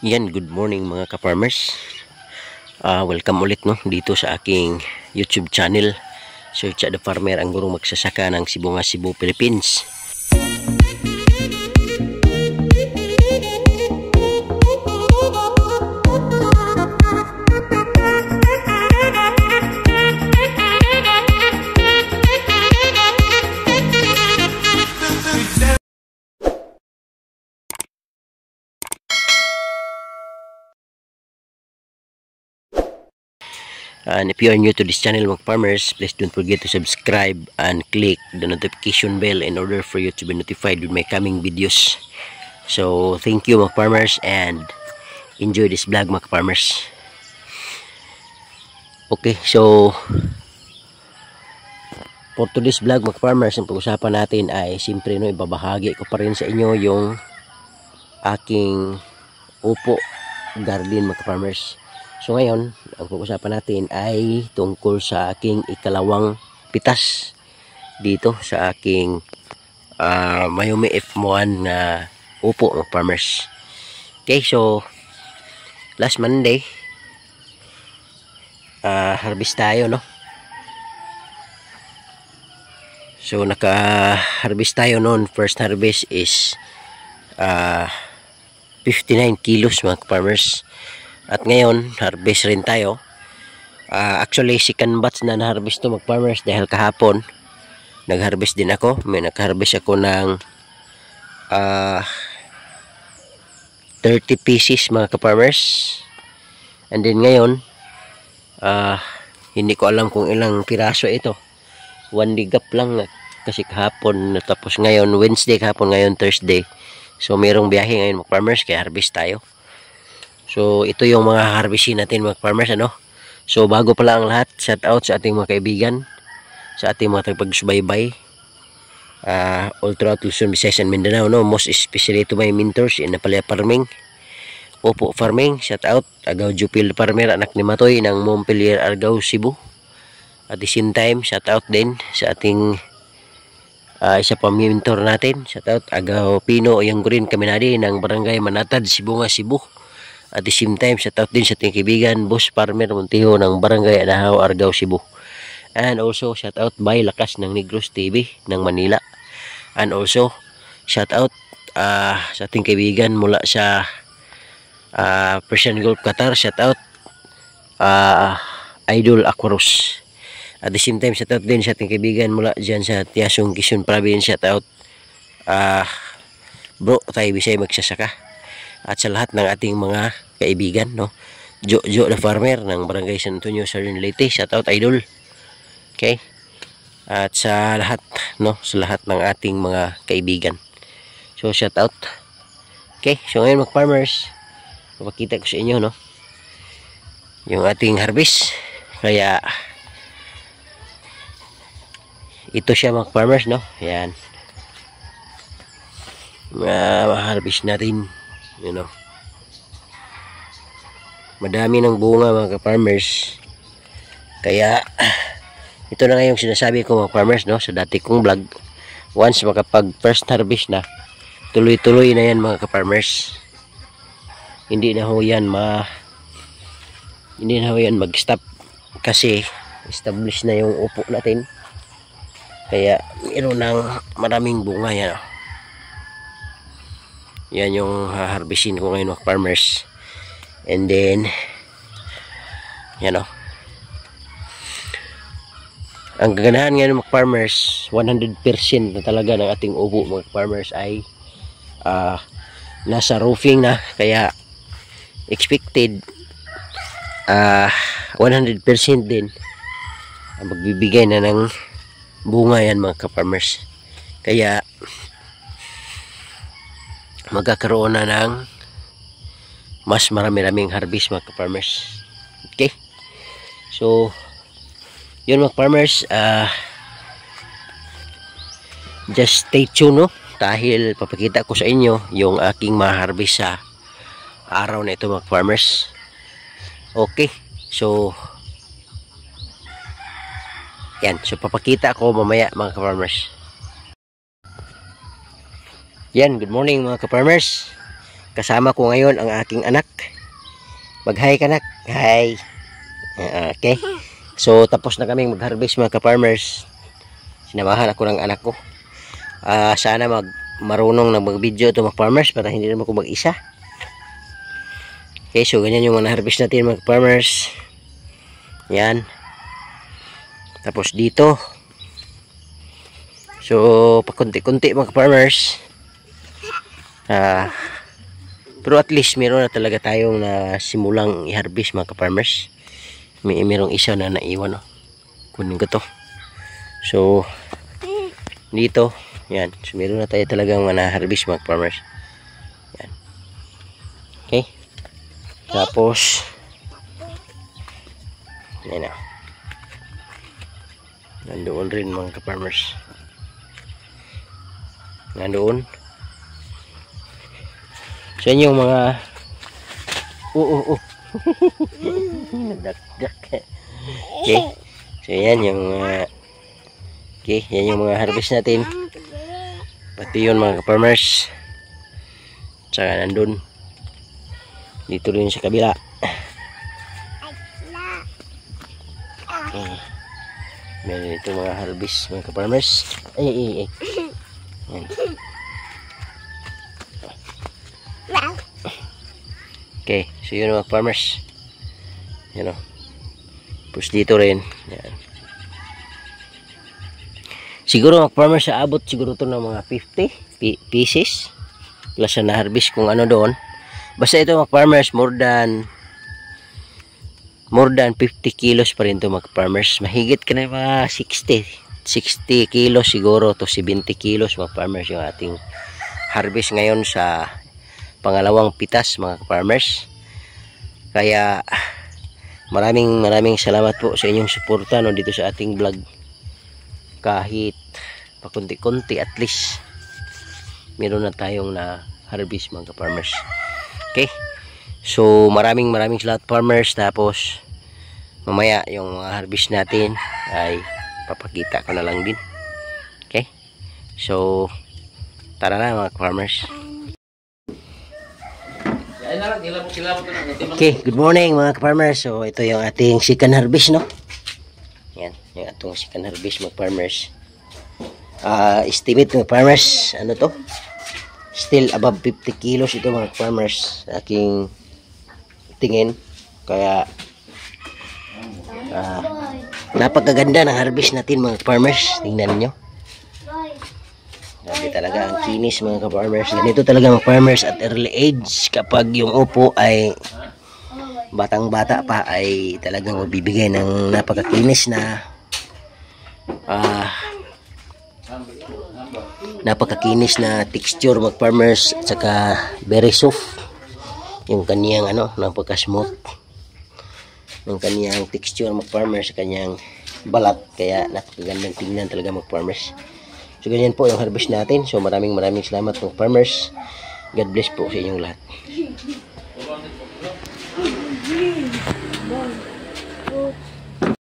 Yan, good morning mga ka-farmers. Welcome ulit dito sa aking YouTube channel. Search the Farmer, ang gurong magsasaka ng Sibungas, Cebu, Philippines. And if you are new to this channel mga farmers, please don't forget to subscribe and click the notification bell in order for you to be notified with my coming videos. So thank you mga farmers and enjoy this vlog mga farmers. Okay, so for today's vlog mga farmers, ang pag-usapan natin ay siyempre ibabahagi ko pa rin sa inyo yung aking upo garden mga farmers. So ngayon, ang pag-usapan natin ay tungkol sa aking ikalawang pitas dito sa aking Mayumi F1 na upo ng farmers. Okay, so last Monday harvest tayo, no? So naka-harvest tayo noon. First harvest is 59 kilos mga farmers. At ngayon, harvest rin tayo. Actually, second batch na na-harvest to mag-farmers dahil kahapon nag-harvest din ako. May nag-harvest ako ng 30 pieces mga ka-farmers. And then ngayon, hindi ko alam kung ilang piraso ito. One digap lang kasi kahapon. Tapos ngayon, Wednesday kahapon, ngayon Thursday. So, mayroong biyahe ngayon mag-farmers kaya harvest tayo. So ito yung mga harvestin natin mga farmers, ano. So bago pala ang lahat, shout out sa ating mga kaibigan, sa ating mga tagapagsubaybay all throughout Luzon, Visayas and Mindanao, no. Most especially to my mentors in Napalaya Farming, Opo Farming, shout out. Agaw Jupil Farmer, anak ni Matoy ng Montpelier, Argao, Cebu. At the same time, shout out din sa ating isa pa mentor natin, shout out Agaw Pino Oyanggurin Kaminadi ng Barangay Manatad, Sibungas, Cebu. At the same time, shout out din sa ating kaibigan Boss Farmer Montijo ng Barangay Anahaw, Argao, Cebu. And also shout out by Lakas ng Negros TV ng Manila. And also shout out sa ating kaibigan mula sa Persian Gulf, Qatar, shout out Idol Aquaros. At the same time, shout out din sa ating kaibigan mula dyan sa Tiasong, Quezon Province, shout out bro, tayo Bisay magsasaka. At sa lahat ng ating mga kaibigan, no, Jo the Farmer ng Barangay San Antonio, Southern Leyte, shout out Idol. Okay, at sa lahat, no, sa lahat ng ating mga kaibigan, so shout out. Okay, so ngayon mga farmers, papakita ko sa inyo, no, yung ating harvest. Kaya ito siya mga farmers, no. Yan, harvest natin, you know. Madami ng bunga mga farmers. Kaya ito na nga yung sinasabi ko mga farmers, no, sa dati kong vlog. Once makapag first harvest na, tuloy-tuloy na yan mga farmers. Hindi na ho yan mag-stop kasi establish na yung upo natin. Kaya mayroon ng maraming bunga yan, no? Yan yung harvestin ko ngayon mga farmers. And then yan, o, ang gaganahan ngayon mga farmers, 100% na talaga ng ating upo mga farmers ay nasa roofing na. Kaya expected 100% din ang magbibigay na ng bunga yan mga farmers. Kaya magkakaroon na ng mas marami-raming harvest mga farmers. Okay, so yun mga farmers, just stay tuned, no, dahil papakita ko sa inyo yung aking ma-harvest sa araw na ito mga farmers. Okay, so yan, so papakita ko mamaya mga farmers. Yan, good morning mga ka-farmers. kasama ko ngayon ang aking anak. Mag-hi ka, nak. Hi. Okay. So tapos na kaming mag-harvest mga ka-farmers. Sinamahan ako ng anak ko. Sana marunong na mag-video ito mga farmers para hindi naman ako mag-isa. Okay, so ganyan yung mga harvest natin mga farmers. Yan. Tapos dito. So pakunti-kunti mga farmers. Pero at least meron na talaga tayong na simulang i-harvest mga farmers. Merong isa na naiwan. Oh. Kunin ko to. So dito. Yan. So meron na tayo talagang mga harvest mga farmers. Yan. Okay. Tapos yan na. Nandoon rin mga ka-farmers. Nandoon. So yan yung mga Dak. Okay. So yan yung okay, yan yung mga harvest natin. Pati yun mga ka-farmers. Tsaka nandun. Dito rin sa kabila. Meron ito mga harvest mga ka-farmers. Ay. Yan. Okay, so yun mga farmers. Yan o. Tapos dito rin. Yan. Siguro mga farmers abot siguro to ng mga 50 pieces. Plus na harvest kung ano doon. Basta ito mga farmers more than 50 kilos pa rin ito mga farmers. Mahigit ka na mga 60 kilos siguro to 70 kilos mga farmers yung ating harvest ngayon sa pangalawang pitas mga farmers. Kaya maraming salamat po sa inyong suporta no, dito sa ating vlog. Kahit pakunti-kunti at least meron na tayong na harvest mga farmers. Okay. So maraming salamat farmers. Tapos mamaya yung mga harvest natin ay papakita ko na lang din. Okay. So tara na mga farmers. Okay, good morning mga farmers. So ito yung ating second harvest no. Yan, yung atong second harvest mga farmers. Estimate mga farmers, ano to? Still above 50 kilos ito mga farmers sa aking tingin. Kaya napakaganda ng harvest natin mga farmers. Tingnan nyo. Grabe talaga ang kinis mga farmers. Ganito talaga mga farmers at early age. Kapag yung upo ay batang-bata pa ay talagang mabibigay ng napakakinis na texture mag farmers at saka very soft yung kaniyang napaka-smooth ng kaniyang texture mag farmers sa kaniyang balat, kaya napakagandang tingnan talaga mag farmers. So ganyan po yung harvest natin. So maraming salamat mga farmers. God bless po sa inyong lahat.